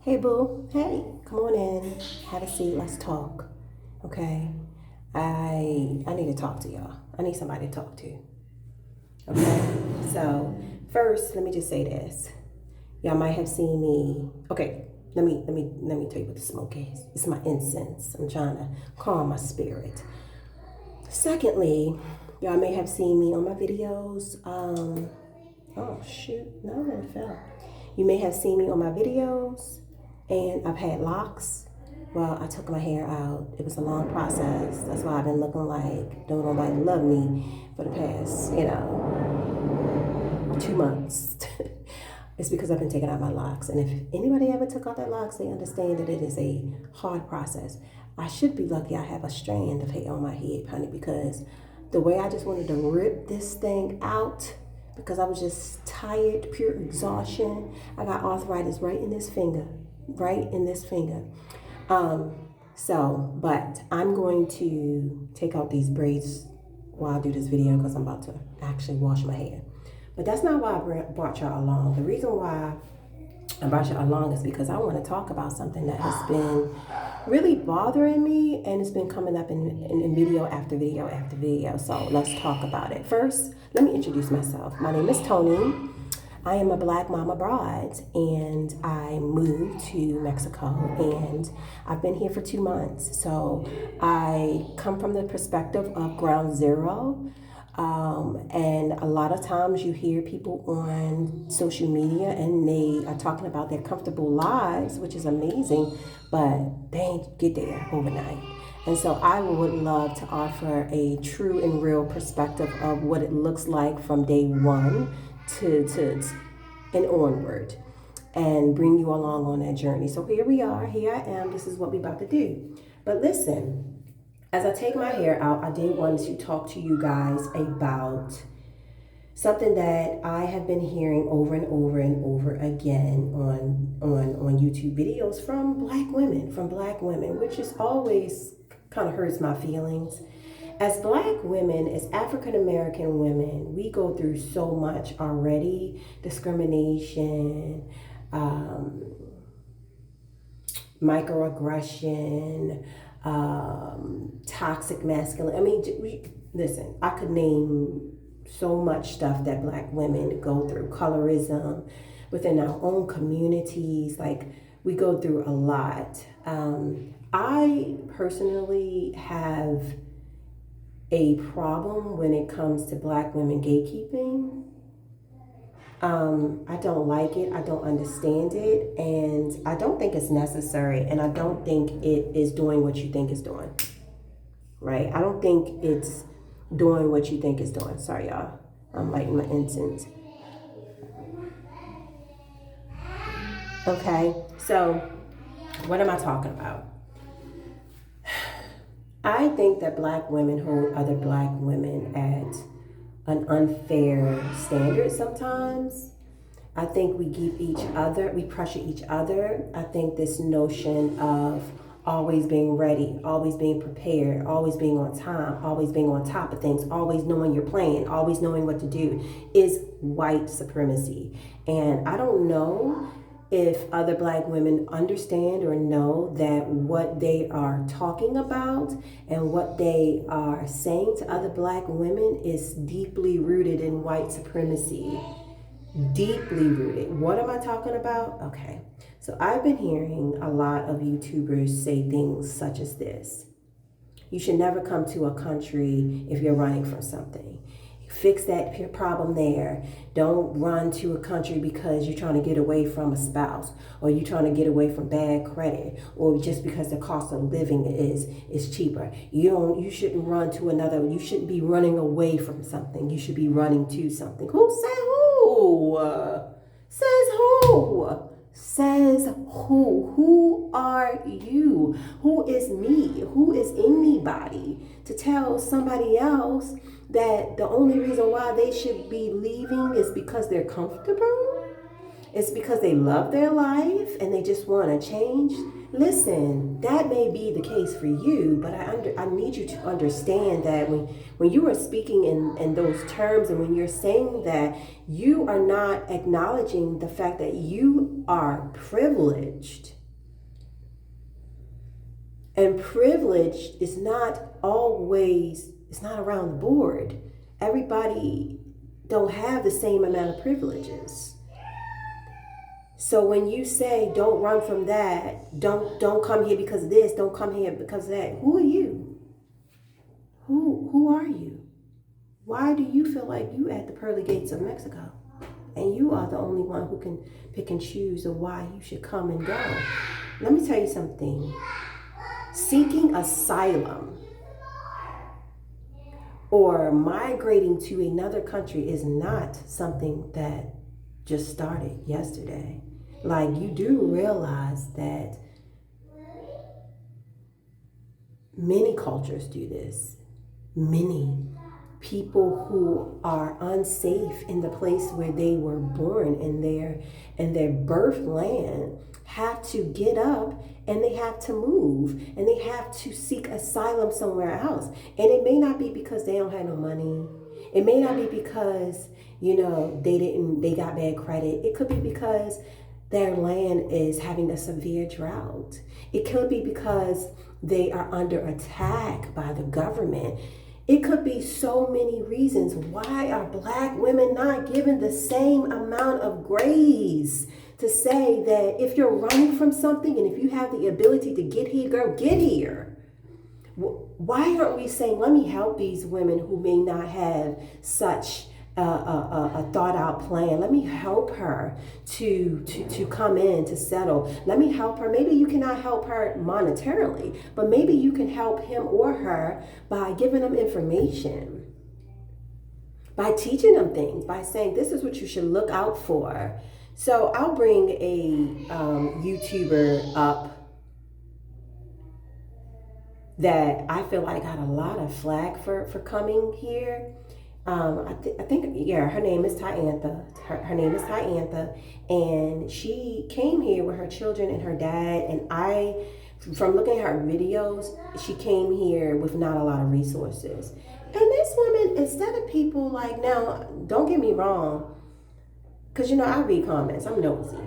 Hey boo, hey, come on in, have a seat, let's talk. Okay? I need to talk to y'all. I need somebody to talk to. Okay? So first, let me just say this. Y'all might have seen me. Okay, let me tell you what the smoke is. It's my incense. I'm trying to calm my spirit. Secondly, y'all may have seen me on my videos. Oh shoot, no, it fell. You may have seen me on my videos, and I've had locks. Well, I took my hair out. It was a long process. That's why I've been looking like don't nobody love me for the past, 2 months. It's because I've been taking out my locks. And if anybody ever took out their locks, they understand that it is a hard process. I should be lucky I have a strand of hair on my head, honey, because the way I just wanted to rip this thing out because I was just tired, pure exhaustion. I got arthritis right in this finger, right in this finger. But I'm going to take out these braids while I do this video because I'm about to actually wash my hair. But that's not why I brought y'all along. The reason why I brought y'all along is because I want to talk about something that has been really bothering me, and it's been coming up in video after video after video. So let's talk about it. First, let me introduce myself. My name is Tony. I am a Black mom abroad, and I moved to Mexico, and I've been here for 2 months. So I come from the perspective of ground zero. And a lot of times you hear people on social media and they are talking about their comfortable lives, which is amazing, but they ain't get there overnight. And so I would love to offer a true and real perspective of what it looks like from day one to and onward, and bring you along on that journey. So here we are, here I am, this is what we're about to do. But listen, as I take my hair out, I did want to talk to you guys about something that I have been hearing over and over and over again on YouTube videos from black women, which is always kind of hurts my feelings. As black women, as African American women, we go through so much already: discrimination, microaggression, toxic masculinity. I mean, listen, I could name so much stuff that black women go through. Colorism within our own communities, like we go through a lot. I personally have a problem when it comes to black women gatekeeping. I don't like it. I don't understand it. And I don't think it's necessary. And I don't think it is doing what you think it's doing. Right? I don't think it's doing what you think it's doing. Sorry, y'all. I'm lighting my incense. Okay. So, what am I talking about? I think that black women hold other black women at an unfair standard sometimes. I think we pressure each other. I think this notion of always being ready, always being prepared, always being on time, always being on top of things, always knowing your plan, always knowing what to do is white supremacy. And I don't know if other black women understand or know that what they are talking about and what they are saying to other black women is deeply rooted in white supremacy. Deeply rooted. What am I talking about? Okay. So I've been hearing a lot of YouTubers say things such as this: you should never come to a country if you're running from something. Fix that problem there. Don't run to a country because you're trying to get away from a spouse, or you're trying to get away from bad credit, or just because the cost of living is cheaper. You shouldn't run to another. You shouldn't be running away from something. You should be running to something. Who said who? Says who? Says who? Who are you? Who is me? Who is anybody to tell somebody else that the only reason why they should be leaving is because they're comfortable? It's because they love their life and they just want to change? Listen, that may be the case for you, but I need you to understand that when you are speaking in those terms, and when you're saying that, you are not acknowledging the fact that you are privileged. And privilege is not always, it's not around the board. Everybody don't have the same amount of privileges. So when you say don't run from that, don't come here because of this, don't come here because of that, who are you? Who are you? Why do you feel like you at the pearly gates of Mexico? And you are the only one who can pick and choose of why you should come and go. Let me tell you something. Seeking asylum or migrating to another country is not something that just started yesterday. Like, you do realize that many cultures do this. Many people who are unsafe in the place where they were born in their birth land have to get up and they have to move and they have to seek asylum somewhere else. And it may not be because they don't have no money. It may not be because, they got bad credit. It could be because their land is having a severe drought. It could be because they are under attack by the government. It could be so many reasons. Why are Black women not given the same amount of grace to say that if you're running from something and if you have the ability to get here, girl, get here? Why aren't we saying, let me help these women who may not have such a thought out plan? Let me help her to come in, to settle. Let me help her. Maybe you cannot help her monetarily, but maybe you can help him or her by giving them information, by teaching them things, by saying this is what you should look out for. So I'll bring a YouTuber up that I feel like got a lot of flack for coming here. I think, her name is Tyantha. Her name is Tyantha, and she came here with her children and her dad. And from looking at her videos, she came here with not a lot of resources. And this woman, instead of people like, now, don't get me wrong, because I read comments, I'm nosy.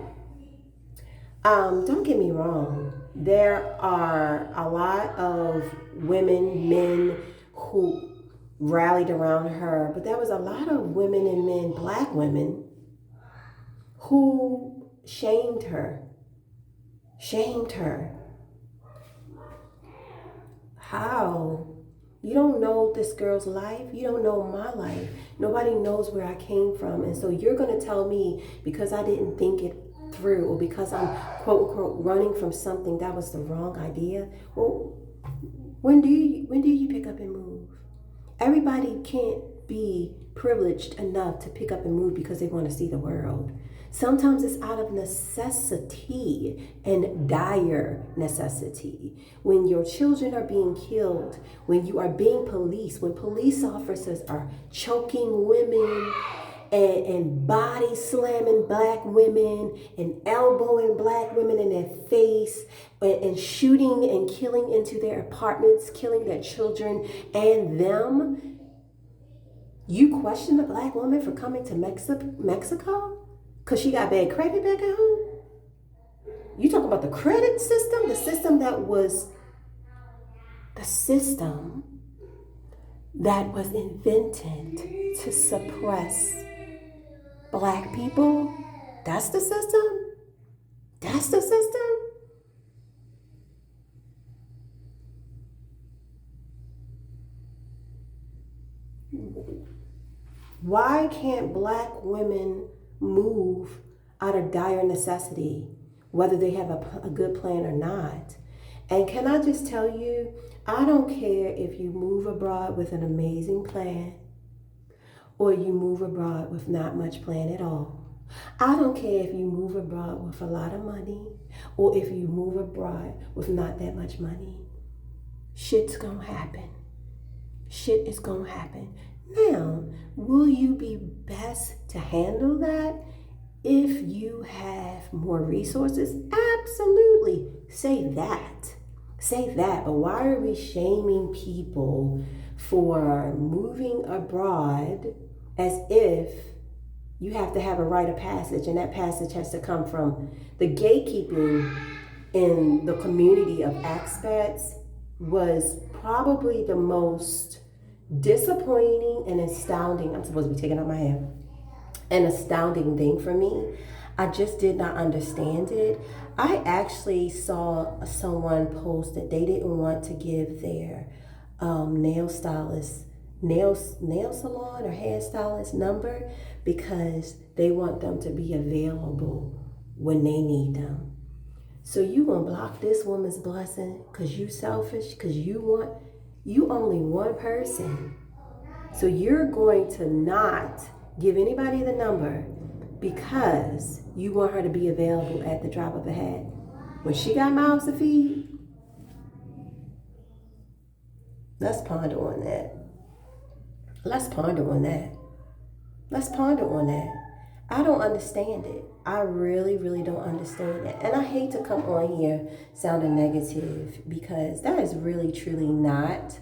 Don't get me wrong. There are a lot of women, men who rallied around her, but there was a lot of women and men, Black women, who shamed her. How? You don't know this girl's life. You don't know my life. Nobody knows where I came from. And so you're going to tell me because I didn't think it through, or because I'm quote unquote running from something that was the wrong idea. Well, when do you pick up and move? Everybody can't be privileged enough to pick up and move because they want to see the world. Sometimes it's out of necessity and dire necessity. When your children are being killed, when you are being policed, when police officers are choking women and body slamming Black women and elbowing Black women in their face and shooting and killing into their apartments, killing their children and them, you question a Black woman for coming to Mexico? Because she got bad credit back at home? You talk about the credit system, the system that was invented to suppress Black people. That's the system? That's the system? Why can't Black women move out of dire necessity, whether they have a good plan or not? And can I just tell you, I don't care if you move abroad with an amazing plan or you move abroad with not much plan at all. I don't care if you move abroad with a lot of money or if you move abroad with not that much money. Shit's gonna happen. Shit is gonna happen. Now, will you be best to handle that if you have more resources? Absolutely. Say that. But why are we shaming people for moving abroad as if you have to have a rite of passage, and that passage has to come from the gatekeeping in the community of expats was probably the most disappointing and astounding. I'm supposed to be taking out my hair. An astounding thing for me. I just did not understand it. I actually saw someone post that they didn't want to give their nail stylist, nail salon or hairstylist number because they want them to be available when they need them. So you gonna block this woman's blessing because you selfish, because you only one person. So you're going to not give anybody the number because you want her to be available at the drop of a hat. When she got mouths to feed, let's ponder on that. Let's ponder on that. Let's ponder on that. I don't understand it. I really, really don't understand it. And I hate to come on here sounding negative because that is really, truly not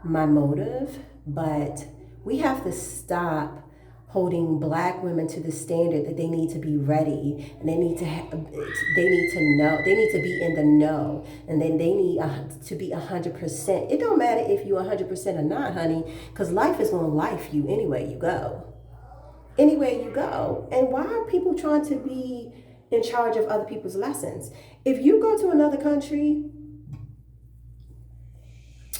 my motive. But we have to stop holding Black women to the standard that they need to be ready and they need to know, they need to be in the know, and then they need to be 100%. It don't matter if you're 100% or not, honey, because life is gonna life you anywhere you go. Anywhere you go. And why are people trying to be in charge of other people's lessons? If you go to another country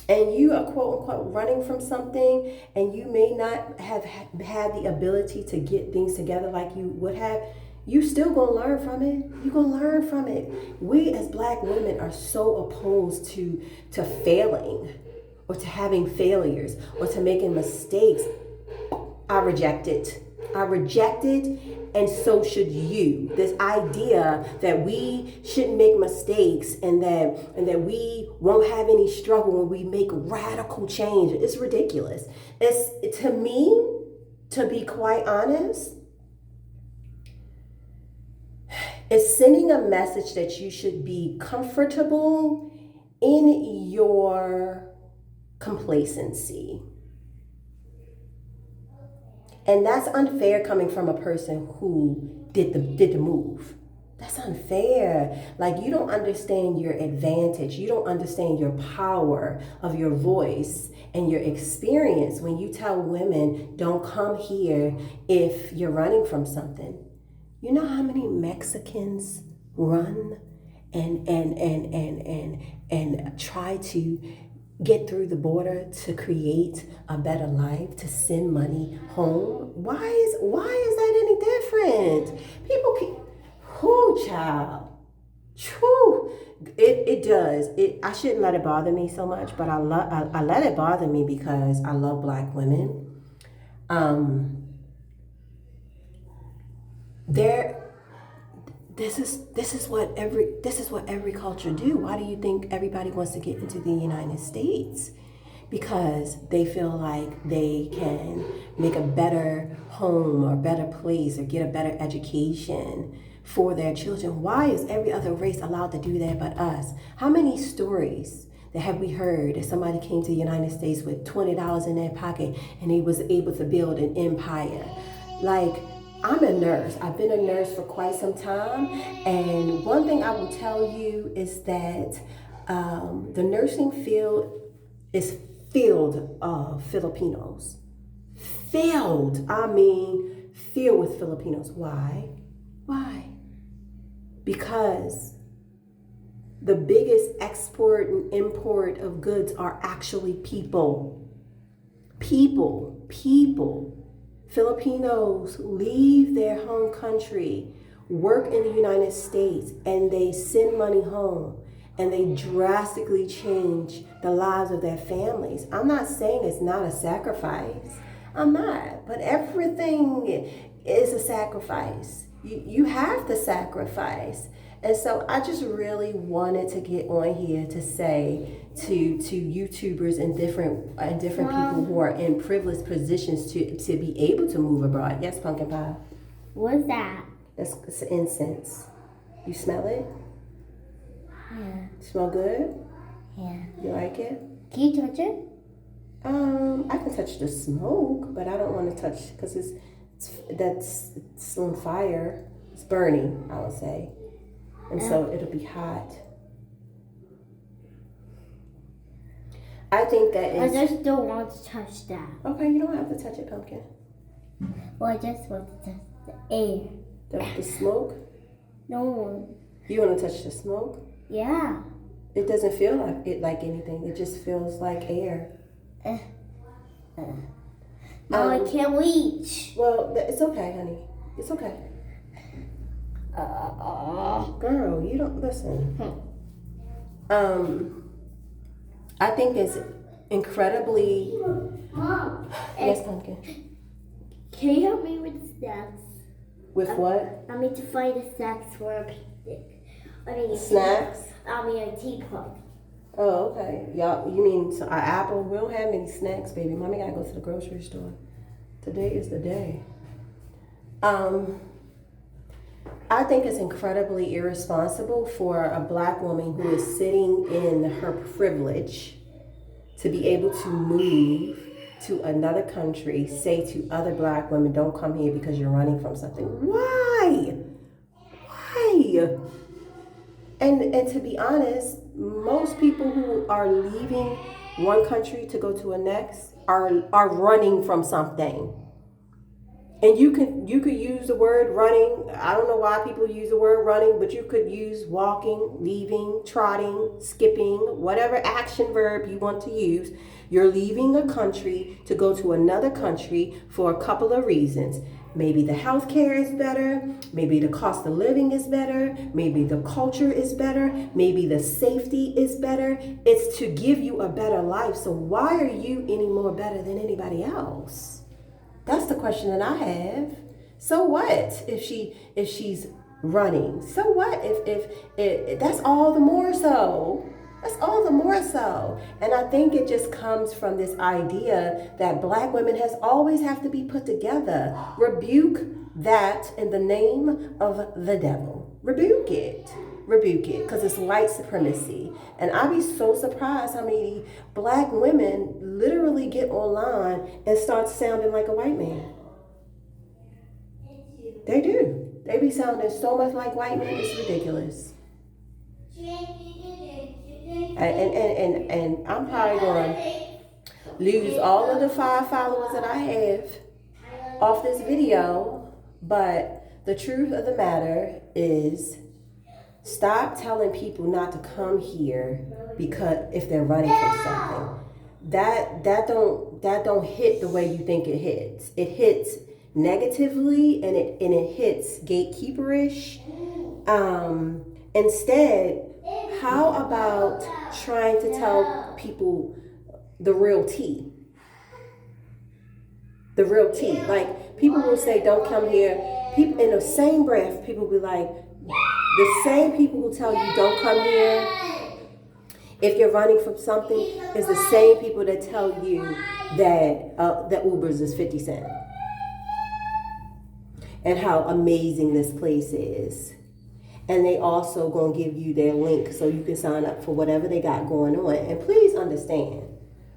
and you are quote unquote running from something and you may not have had the ability to get things together like you would have, you still gonna learn from it. You're gonna learn from it. We as Black women are so opposed to failing or to having failures or to making mistakes. I reject it. I reject it, and so should you. This idea that we shouldn't make mistakes and that we won't have any struggle when we make radical change. It's ridiculous. It's, to me, to be quite honest, it's sending a message that you should be comfortable in your complacency. And that's unfair coming from a person who did the move. That's unfair. Like, you don't understand your advantage. You don't understand your power of your voice and your experience when you tell women, don't come here if you're running from something. You know how many Mexicans run and try to get through the border to create a better life, to send money home? Why is that any different? People keep, whoo, child, true. It does. I shouldn't let it bother me so much, but I let it bother me because I love Black women. This is what every culture do. Why do you think everybody wants to get into the United States? Because they feel like they can make a better home or better place or get a better education for their children. Why is every other race allowed to do that but us? How many stories that have we heard that somebody came to the United States with $20 in their pocket and he was able to build an empire? Like, I'm a nurse. I've been a nurse for quite some time. And one thing I will tell you is that the nursing field is filled of Filipinos. Filled with Filipinos. Why? Because the biggest export and import of goods are actually people. Filipinos leave their home country, work in the United States, and they send money home, and they drastically change the lives of their families. I'm not saying it's not a sacrifice. I'm not. But everything is a sacrifice. You have to sacrifice. And so I just really wanted to get on here to say to YouTubers and different people who are in privileged positions to be able to move abroad. Yes, Pumpkin Pie? What's that? It's incense. You smell it? Yeah. Smell good? Yeah. You like it? Can you touch it? I can touch the smoke, but I don't want to touch because it's on fire. It's burning, I would say. And so it'll be hot. I think that I is... just don't want to touch that. Okay, you don't have to touch it, Pumpkin. Well, I just want to touch the air. The smoke? No. You want to touch the smoke? Yeah. It doesn't feel like anything. It just feels like air. No, I can't reach. Well, it's okay, honey. It's okay. Girl, you don't listen. I think it's incredibly... Mom, Yes, Pumpkin. can you help me with snacks? With what? I need to find the snacks for a picnic. I mean, Snacks? a teapot. Oh, okay. Y'all, you mean an apple? We don't have any snacks, baby. Mommy gotta go to the grocery store. Today is the day. I think it's incredibly irresponsible for a black woman who is sitting in her privilege to be able to move to another country, say to other black women, don't come here because you're running from something. Why? Why? And to be honest, most people who are leaving one country to go to a next are running from something. And you could use the word running. I don't know why people use the word running, but you could use walking, leaving, trotting, skipping, whatever action verb you want to use. You're leaving a country to go to another country for a couple of reasons. Maybe the healthcare is better. Maybe the cost of living is better. Maybe the culture is better. Maybe the safety is better. It's to give you a better life. So why are you any more better than anybody else? That's the question that I have. So what if she's running? So what if that's all the more so? That's all the more so. And I think it just comes from this idea that black women has always have to be put together. Rebuke that in the name of the devil. Rebuke it. Rebuke it, because it's white supremacy. And I'd be so surprised how many black women literally get online and start sounding like a white man. They do. They be sounding so much like white men, it's ridiculous. And I'm probably going to lose all of the 5 followers that I have off this video. But the truth of the matter is, stop telling people not to come here because if they're running from something. That don't hit the way you think it hits. It hits negatively and it hits gatekeeperish. Instead, how about trying to tell people the real tea? The real tea. Like, people will say, don't come here. People in the same breath, people will be like, the same people who tell you don't come here if you're running from something is the same people that tell you that that Ubers is 50 cents and how amazing this place is. And they also gonna give you their link so you can sign up for whatever they got going on. And please understand,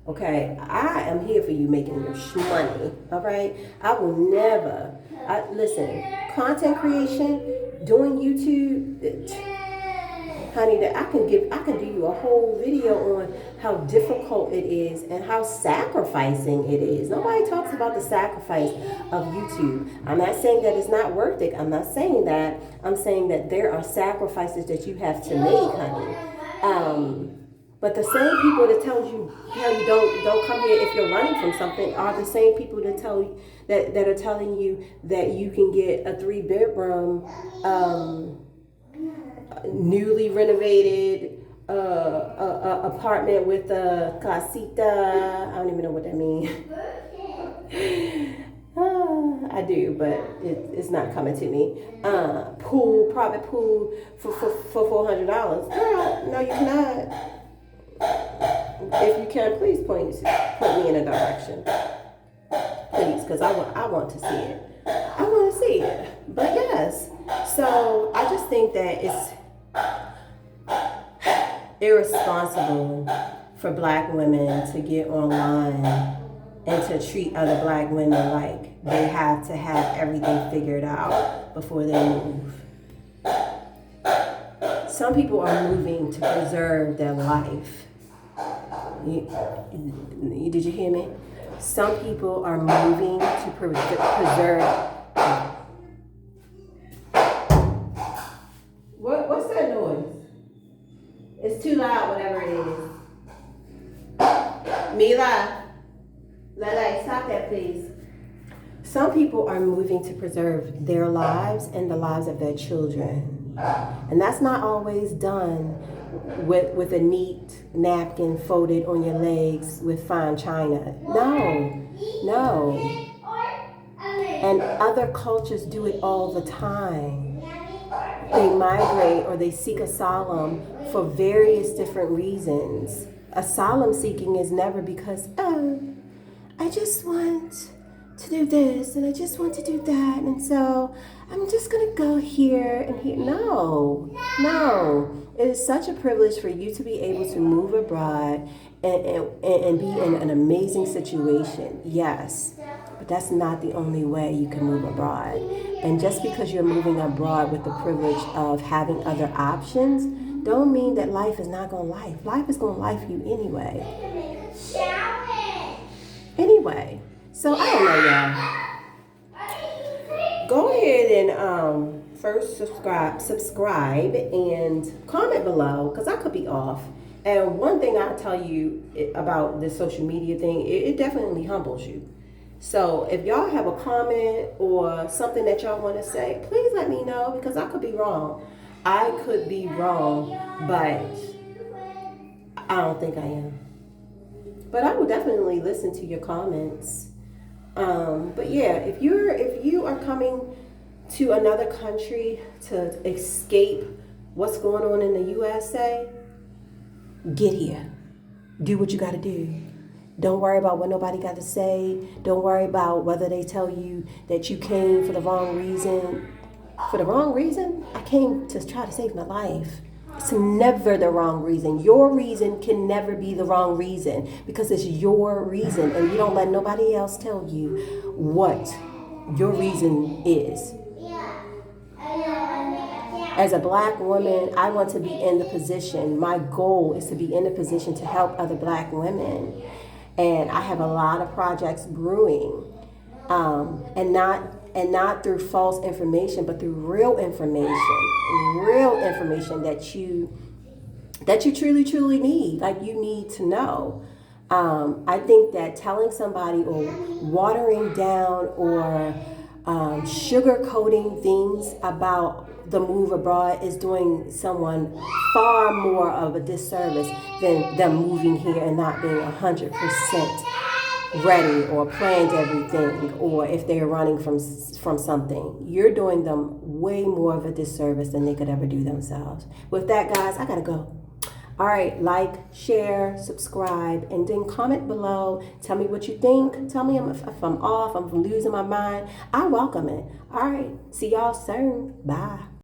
okay, I am here for you making your money, all right? I will never, listen, content creation, doing YouTube, honey, that I can do you a whole video on how difficult it is and how sacrificing it is. Nobody talks about the sacrifice of YouTube. I'm not saying that it's not worth it. I'm not saying that. I'm saying that there are sacrifices that you have to make, honey. But the same people that tell you don't come here if you're running from something are the same people that tell you that are telling you that you can get a 3-bedroom newly renovated apartment with a casita. I don't even know what that means. I do, but it's not coming to me. Private pool for $400. Girl, no, you cannot. If you can, please point me in a direction, please, because I want to see it. I want to see it. But yes, so I just think that it's irresponsible for black women to get online and to treat other black women like they have to have everything figured out before they move. Some people are moving to preserve their life. Did you hear me? Some people are moving to preserve. What's that noise? It's too loud, whatever it is. Mila, Lele, stop that, please. Some people are moving to preserve their lives and the lives of their children. And that's not always done with a neat napkin folded on your legs with fine china. No. And other cultures do it all the time. They migrate or they seek asylum for various different reasons. Asylum seeking is never because, oh, I just want to do this and I just want to do that, and so I'm just gonna go here and here. No. It is such a privilege for you to be able to move abroad and be in an amazing situation. Yes, but that's not the only way you can move abroad. And just because you're moving abroad with the privilege of having other options, don't mean that life is not gonna life. Life is gonna life you anyway. So I don't know, y'all. Go ahead and first subscribe and comment below, because I could be off. And one thing I tell you about this social media thing, it definitely humbles you. So if y'all have a comment or something that y'all want to say, please let me know, because I could be wrong. I could be wrong, but I don't think I am. But I will definitely listen to your comments. But yeah, if you are coming to another country to escape what's going on in the USA, get here. Do what you got to do. Don't worry about what nobody got to say. Don't worry about whether they tell you that you came for the wrong reason. For the wrong reason? I came to try to save my life. It's never the wrong reason. Your reason can never be the wrong reason, because it's your reason, and you don't let nobody else tell you what your reason is. As a black woman, I want to be in the position. My goal is to be in the position to help other black women. And I have a lot of projects brewing, and not through false information, but through real information that you truly need, like you need to know. I think that telling somebody or watering down or sugarcoating things about the move abroad is doing someone far more of a disservice than them moving here and not being 100% ready or planned everything, or if they're running from something. You're doing them way more of a disservice than they could ever do themselves. With that, guys, I gotta go. All right, like, share, subscribe, and then comment below. Tell me what you think. Tell me if I'm off, if I'm losing my mind. I welcome it. All right, see y'all soon. Bye.